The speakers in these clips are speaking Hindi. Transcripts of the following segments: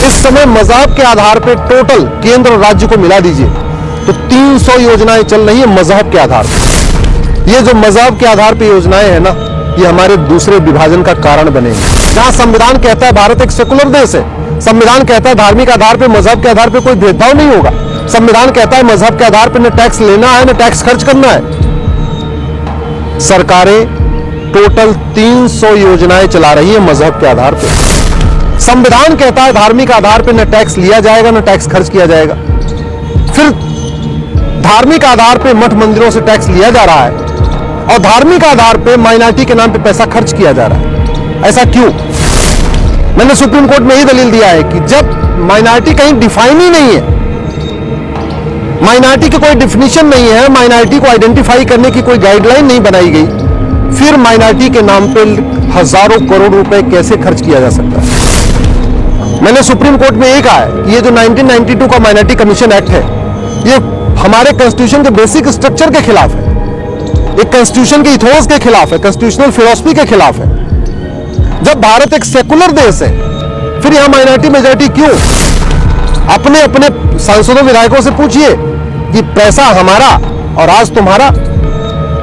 इस समय मजहब के आधार पे टोटल केंद्र और राज्य को मिला दीजिए तो 300 योजनाएं चल रही है मजहब के आधार पर। ये जो मजहब के आधार पे योजनाएं है ना, ये हमारे दूसरे विभाजन का कारण बनेंगे। जहां संविधान कहता है भारत एक सेकुलर देश है, संविधान कहता है धार्मिक आधार पे मजहब के आधार पे कोई भेदभाव नहीं होगा, संविधान कहता है मजहब के आधार पे न टैक्स लेना है न टैक्स खर्च करना है। सरकारें टोटल 300 योजनाएं चला रही है मजहब के आधार पे। संविधान कहता है धार्मिक आधार पे न टैक्स लिया जाएगा न टैक्स खर्च किया जाएगा। फिर धार्मिक आधार पे मठ मंदिरों से टैक्स लिया जा रहा है और धार्मिक आधार पे माइनॉरिटी के नाम पे पैसा खर्च किया जा रहा है। ऐसा क्यों? मैंने सुप्रीम कोर्ट में यही दलील दिया है कि जब माइनॉरिटी कहीं डिफाइन ही नहीं है, माइनॉरिटी की कोई डिफिनीशन नहीं है, माइनॉरिटी को आइडेंटिफाई करने की कोई गाइडलाइन नहीं बनाई गई, फिर माइनॉरिटी के नाम पे हजारों करोड़ रुपए कैसे खर्च किया जा सकता है? मैंने सुप्रीम कोर्ट में यही कहा है कि ये जो 1992 का माइनॉरिटी कमीशन एक्ट है, ये हमारे कॉन्स्टिट्यूशन के बेसिक स्ट्रक्चर के खिलाफ है, एक कॉन्स्टिट्यूशन के इथोस के खिलाफ है, कॉन्स्टिट्यूशनल फिलॉसफी के खिलाफ है। जब भारत एक सेकुलर देश है, फिर यहां माइनॉरिटी मेजॉरिटी क्यों? अपने अपने सांसदों विधायकों से पूछिए कि पैसा हमारा और आज तुम्हारा,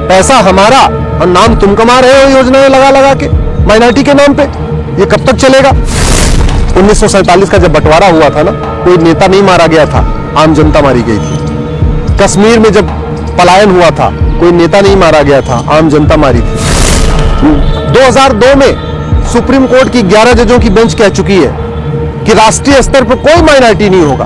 पैसा हमारा और नाम तुम कमा रहे हो योजनाएं लगा लगा के माइनॉरिटी के नाम पे। ये कब तक चलेगा? 1947 का जब बंटवारा हुआ था ना, कोई नेता नहीं मारा गया था, आम जनता मारी गई थी। कश्मीर में जब पलायन हुआ था, कोई नेता नहीं मारा गया था, आम जनता मारी थी। 2002 में सुप्रीम कोर्ट की 11 जजों की बेंच कह चुकी है कि राष्ट्रीय स्तर पर कोई माइनॉरिटी नहीं होगा।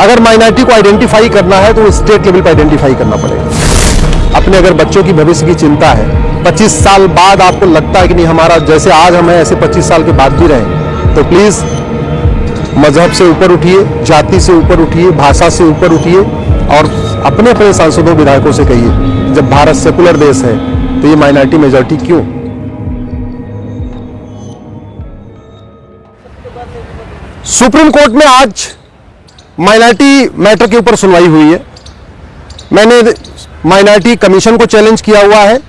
अगर माइनॉरिटी को आइडेंटिफाई करना है तो स्टेट लेवल पर आइडेंटिफाई करना पड़ेगा। अपने अगर बच्चों की भविष्य की चिंता है, 25 साल बाद आपको लगता है कि नहीं हमारा जैसे आज हम हैं ऐसे 25 साल के बाद भी रहें, तो प्लीज मजहब से ऊपर उठिए, जाति से ऊपर उठिए, भाषा से ऊपर उठिए और अपने अपने सांसदों विधायकों से कहिए जब भारत सेकुलर देश है तो ये माइनॉरिटी मेजॉरिटी क्यों? सुप्रीम कोर्ट में आज माइनॉरिटी मैटर के ऊपर सुनवाई हुई है। मैंने माइनॉरिटी कमीशन को चैलेंज किया हुआ है,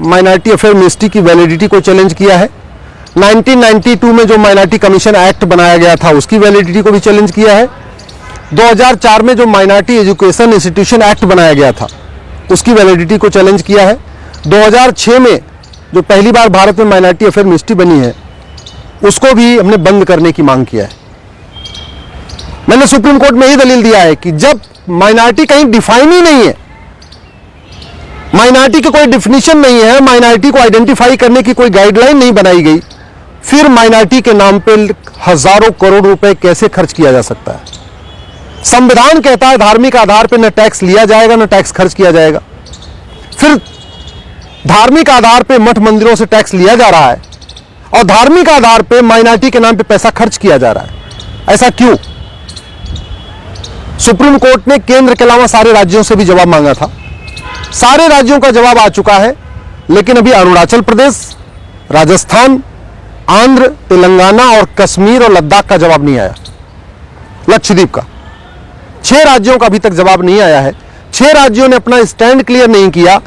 माइनॉरिटी अफेयर मिनिस्ट्री की वैलिडिटी को चैलेंज किया है, 1992 में जो माइनॉरिटी कमीशन एक्ट बनाया गया था उसकी वैलिडिटी को भी चैलेंज किया है, 2004 में जो माइनॉरिटी एजुकेशन इंस्टीट्यूशन एक्ट बनाया गया था उसकी वैलिडिटी को चैलेंज किया है, 2006 में जो पहली बार भारत में माइनॉरिटी अफेयर मिनिस्ट्री बनी है उसको भी हमने बंद करने की मांग किया है। मैंने सुप्रीम कोर्ट में यही दलील दिया है कि जब माइनॉरिटी कहीं डिफाइन ही नहीं है, माइनॉरिटी की कोई डिफिनीशन नहीं है, माइनॉरिटी को आइडेंटिफाई करने की कोई गाइडलाइन नहीं बनाई गई, फिर माइनॉरिटी के नाम पे हजारों करोड़ रुपए कैसे खर्च किया जा सकता है? संविधान कहता है धार्मिक आधार पे न टैक्स लिया जाएगा न टैक्स खर्च किया जाएगा। फिर धार्मिक आधार पे मठ मंदिरों से टैक्स लिया जा रहा है और धार्मिक आधार पे माइनॉरिटी के नाम पे पैसा खर्च किया जा रहा है। ऐसा क्यों? सुप्रीम कोर्ट ने केंद्र के अलावा सारे राज्यों से भी जवाब मांगा था, सारे राज्यों का जवाब आ चुका है, लेकिन अभी अरुणाचल प्रदेश, राजस्थान, आंध्र, तेलंगाना और कश्मीर और लद्दाख का जवाब नहीं आया, लक्षद्वीप का 6 राज्यों का अभी तक जवाब नहीं आया है। 6 राज्यों ने अपना स्टैंड क्लियर नहीं किया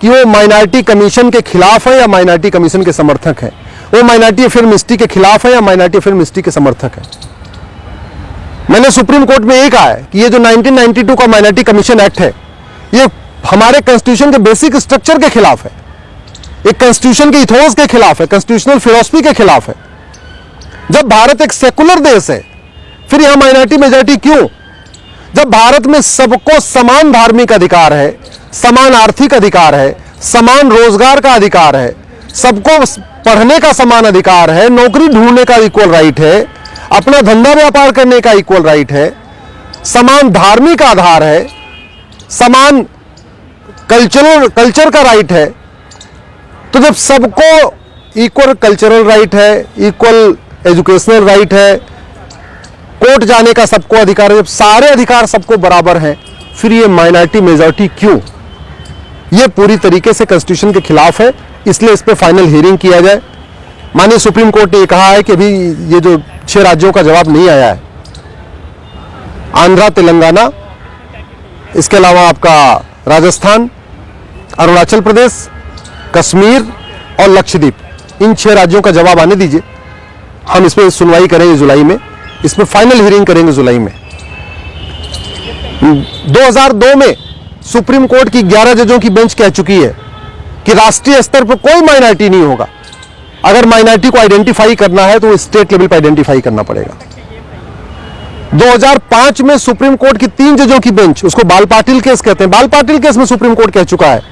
कि वो माइनॉरिटी कमीशन के खिलाफ है या माइनॉरिटी कमीशन के समर्थक है, वो माइनॉरिटी अफेयर मिनिस्ट्री के खिलाफ है या माइनॉरिटी अफेयर मिनिस्ट्री के समर्थक है। मैंने सुप्रीम कोर्ट में यही कहा है कि ये जो 1992 का माइनॉरिटी कमीशन एक्ट है, ये हमारे कॉन्स्टिट्यूशन के बेसिक स्ट्रक्चर के खिलाफ है, एक कॉन्स्टिट्यूशन के इथोस के खिलाफ है, कॉन्स्टिट्यूशनल फिलॉसफी के खिलाफ है। जब भारत एक सेकुलर देश है, फिर यहां माइनॉरिटी मेजॉरिटी क्यों? जब भारत में सबको समान धार्मिक अधिकार है, समान आर्थिक अधिकार है, समान रोजगार का अधिकार है, सबको पढ़ने का समान अधिकार है, नौकरी ढूंढने का इक्वल राइट है, अपना धंधा व्यापार करने का इक्वल राइट है, समान धार्मिक आधार है, समान कल्चर का राइट है, तो जब सबको इक्वल कल्चरल राइट है, इक्वल एजुकेशनल राइट है, कोर्ट जाने का सबको अधिकार है, जब सारे अधिकार सबको बराबर हैं, फिर ये माइनॉरिटी मेजॉरिटी क्यों? ये पूरी तरीके से कॉन्स्टिट्यूशन के खिलाफ है, इसलिए इस पे फाइनल हियरिंग किया जाए। माननीय सुप्रीम कोर्ट ने ये कहा है कि अभी ये जो 6 राज्यों का जवाब नहीं आया है, आंध्रा, तेलंगाना, इसके अलावा आपका राजस्थान, अरुणाचल प्रदेश, कश्मीर और लक्षद्वीप, इन 6 राज्यों का जवाब आने दीजिए, हम इस पर सुनवाई करेंगे जुलाई में इस पर फाइनल हियरिंग करेंगे जुलाई में। 2002 में सुप्रीम कोर्ट की 11 जजों की बेंच कह चुकी है कि राष्ट्रीय स्तर पर कोई माइनॉरिटी नहीं होगा। अगर माइनॉरिटी को आइडेंटिफाई करना है तो स्टेट लेवल पर आइडेंटिफाई करना पड़ेगा। 2005 में सुप्रीम कोर्ट की 3 जजों की बेंच, उसको बाल पाटिल केस कहते हैं, बाल पाटिल केस में सुप्रीम कोर्ट कह चुका है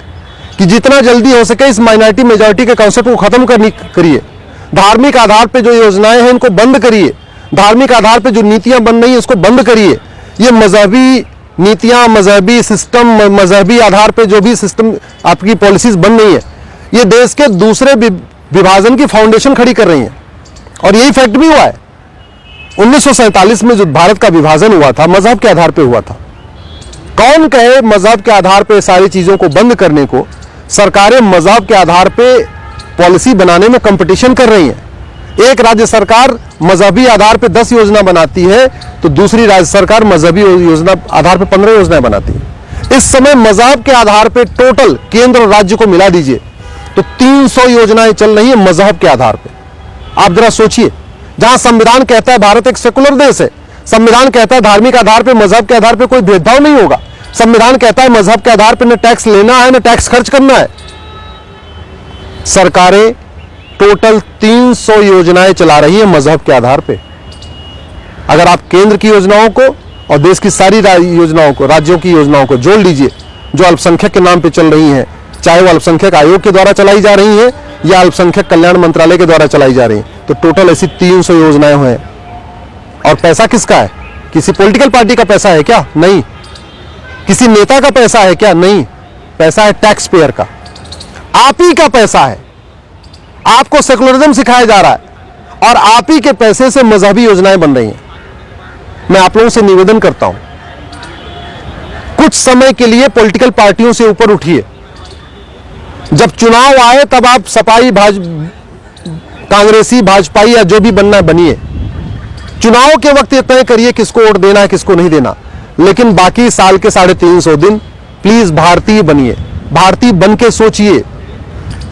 कि जितना जल्दी हो सके इस माइनॉरिटी मेजॉरिटी के कॉन्सेप्ट को खत्म करिए। धार्मिक आधार पर जो योजनाएं हैं इनको बंद करिए। धार्मिक आधार पर जो नीतियां बन रही हैं इसको बंद करिए। ये मजहबी नीतियां, मजहबी सिस्टम, मजहबी आधार पर जो भी सिस्टम आपकी पॉलिसीज बन रही है, ये देश के दूसरे विभाजन की फाउंडेशन खड़ी कर रही है। और यही फैक्ट भी हुआ है। 1947 में जो भारत का विभाजन हुआ था मजहब के आधार पर हुआ था। कौन कहे मजहब के आधार पर सारी चीजों को बंद करने को? सरकारें मजहब के आधार पर पॉलिसी बनाने में कंपटीशन कर रही हैं। एक राज्य सरकार मजहबी आधार पर 10 योजना बनाती है तो दूसरी राज्य सरकार मजहबी योजना आधार पर 15 योजनाएं बनाती है। इस समय मजहब के आधार पर टोटल केंद्र और राज्य को मिला दीजिए तो 300 योजनाएं चल रही है मजहब के आधार पर। आप जरा सोचिए, जहां संविधान कहता है भारत एक सेकुलर देश है, संविधान कहता है धार्मिक आधार पर, मजहब के आधार पर कोई भेदभाव नहीं होगा, संविधान कहता है मजहब के आधार पर न टैक्स लेना है न टैक्स खर्च करना है, सरकारें टोटल 300 योजनाएं चला रही है मजहब के आधार पे। अगर आप केंद्र की योजनाओं को और देश की सारी योजनाओं को, राज्यों की योजनाओं को जोड़ लीजिए जो अल्पसंख्यक के नाम पे चल रही हैं, चाहे वो अल्पसंख्यक आयोग के द्वारा चलाई जा रही हैं या अल्पसंख्यक कल्याण मंत्रालय के द्वारा चलाई जा रही हैं, तो टोटल ऐसी 300 योजनाएं हैं। और पैसा किसका है? किसी पॉलिटिकल पार्टी का पैसा है क्या? नहीं। किसी नेता का पैसा है क्या? नहीं। पैसा है टैक्स पेयर का, आप ही का पैसा है। आपको सेकुलरिज्म सिखाया जा रहा है और आप ही के पैसे से मजहबी योजनाएं बन रही हैं। मैं आप लोगों से निवेदन करता हूं, कुछ समय के लिए पॉलिटिकल पार्टियों से ऊपर उठिए। जब चुनाव आए तब आप सपाई, कांग्रेसी, भाजपाई या जो भी बनना है बनिए। चुनाव के वक्त ये तय करिए किसको वोट देना है, किसको नहीं देना। लेकिन बाकी साल के 350 दिन प्लीज भारतीय बनिए, भारतीय बन के सोचिए।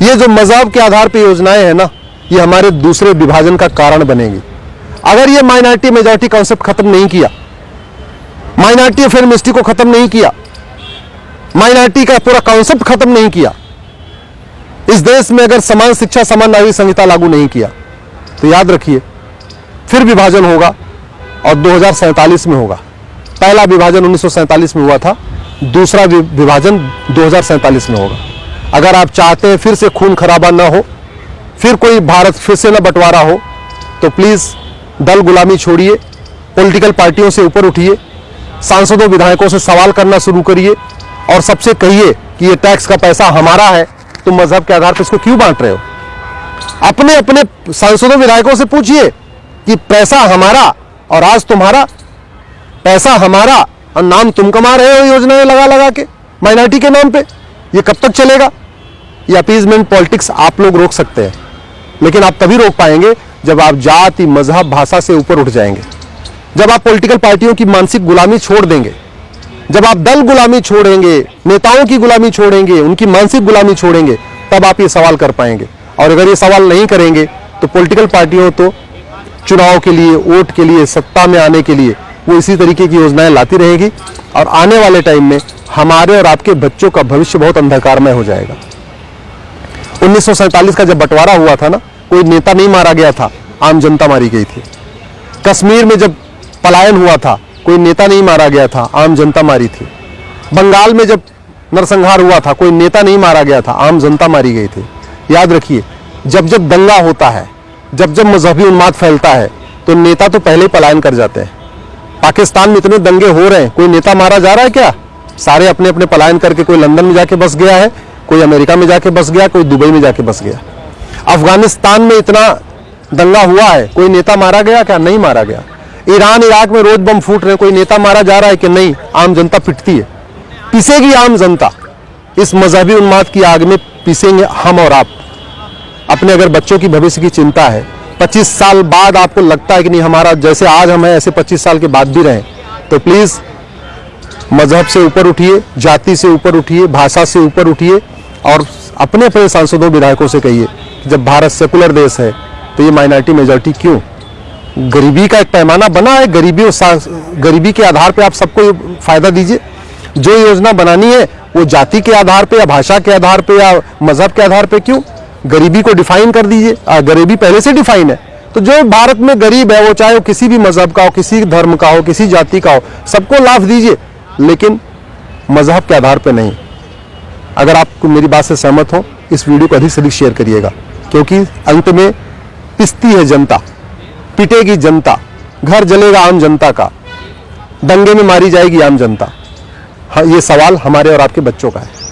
ये जो मजहब के आधार पर योजनाएं हैं ना, ये हमारे दूसरे विभाजन का कारण बनेगी। अगर ये माइनॉरिटी मेजॉरिटी कॉन्सेप्ट खत्म नहीं किया, माइनॉरिटी अफेयर मिनिस्ट्री को खत्म नहीं किया, माइनॉरिटी का पूरा कॉन्सेप्ट खत्म नहीं किया, इस देश में अगर समान शिक्षा समान नागरिक संहिता लागू नहीं किया, तो याद रखिए फिर विभाजन होगा और 2047 में होगा। पहला विभाजन 1947 में हुआ था, दूसरा विभाजन 2047 में होगा। अगर आप चाहते हैं फिर से खून खराबा ना हो, फिर कोई भारत फिर से ना बंटवारा हो, तो प्लीज दल गुलामी छोड़िए, पॉलिटिकल पार्टियों से ऊपर उठिए, सांसदों विधायकों से सवाल करना शुरू करिए और सबसे कहिए कि ये टैक्स का पैसा हमारा है, तुम मजहब के आधार पर इसको क्यों बांट रहे हो। अपने अपने सांसदों विधायकों से पूछिए कि पैसा हमारा और आज तुम्हारा, पैसा हमारा और नाम तुम कमा रहे हो योजनाएं लगा लगा के माइनॉरिटी के नाम पे। ये कब तक चलेगा? ये अपीजमेंट पॉलिटिक्स आप लोग रोक सकते हैं, लेकिन आप तभी रोक पाएंगे जब आप जाति, मजहब, भाषा से ऊपर उठ जाएंगे, जब आप पॉलिटिकल पार्टियों की मानसिक गुलामी छोड़ देंगे, जब आप दल गुलामी छोड़ेंगे, नेताओं की गुलामी छोड़ेंगे, उनकी मानसिक गुलामी छोड़ेंगे, तब आप ये सवाल कर पाएंगे। और अगर ये सवाल नहीं करेंगे तो पॉलिटिकल पार्टियों तो चुनाव के लिए, वोट के लिए, सत्ता में आने के लिए वो इसी तरीके की योजनाएं लाती रहेगी और आने वाले टाइम में हमारे और आपके बच्चों का भविष्य बहुत अंधकारमय हो जाएगा। 1947 का जब बंटवारा हुआ था ना, कोई नेता नहीं मारा गया था, आम जनता मारी गई थी। कश्मीर में जब पलायन हुआ था, कोई नेता नहीं मारा गया था, आम जनता मारी थी। बंगाल में जब नरसंहार हुआ था, कोई नेता नहीं मारा गया था, आम जनता मारी गई थी। याद रखिए, जब जब दंगा होता है, जब जब मजहबी उन्माद फैलता है, तो नेता तो पहले ही पलायन कर जाते हैं। पाकिस्तान में इतने दंगे हो रहे हैं, कोई नेता मारा जा रहा है क्या? सारे अपने अपने पलायन करके, कोई लंदन में जाके बस गया है, कोई अमेरिका में जाके बस गया, कोई दुबई में जाके बस गया। अफगानिस्तान में इतना दंगा हुआ है, कोई नेता मारा गया क्या? नहीं मारा गया। ईरान, इराक में रोज बम फूट रहे हैं, कोई नेता मारा जा रहा है कि नहीं? आम जनता पिटती है, पिसेगी आम जनता। इस मजहबी उन्माद की आग में पिसेंगे हम और आप। अपने अगर बच्चों की भविष्य की चिंता है, 25 साल बाद आपको लगता है कि नहीं हमारा जैसे आज हम हैं ऐसे 25 साल के बाद भी रहें, तो प्लीज मजहब से ऊपर उठिए, जाति से ऊपर उठिए, भाषा से ऊपर उठिए और अपने अपने सांसदों विधायकों से कहिए जब भारत सेकुलर देश है तो ये माइनॉरिटी मेजॉरिटी क्यों? गरीबी का एक पैमाना बना है, गरीबी के आधार पे आप सबको फायदा दीजिए। जो योजना बनानी है वो जाति के आधार पे या भाषा के आधार पे या मजहब के आधार पे क्यों, गरीबी को डिफाइन कर दीजिए। गरीबी पहले से डिफाइन है, तो जो भारत में गरीब है वो चाहे वो किसी भी मजहब का हो, किसी धर्म का हो, किसी जाति का हो, सबको लाभ दीजिए, लेकिन मजहब के आधार पे नहीं। अगर आप मेरी बात से सहमत हो, इस वीडियो को अधिक से अधिक शेयर करिएगा, क्योंकि अंत में पिसती है जनता, पिटेगी जनता, घर जलेगा आम जनता का, दंगे में मारी जाएगी आम जनता। हाँ, ये सवाल हमारे और आपके बच्चों का है।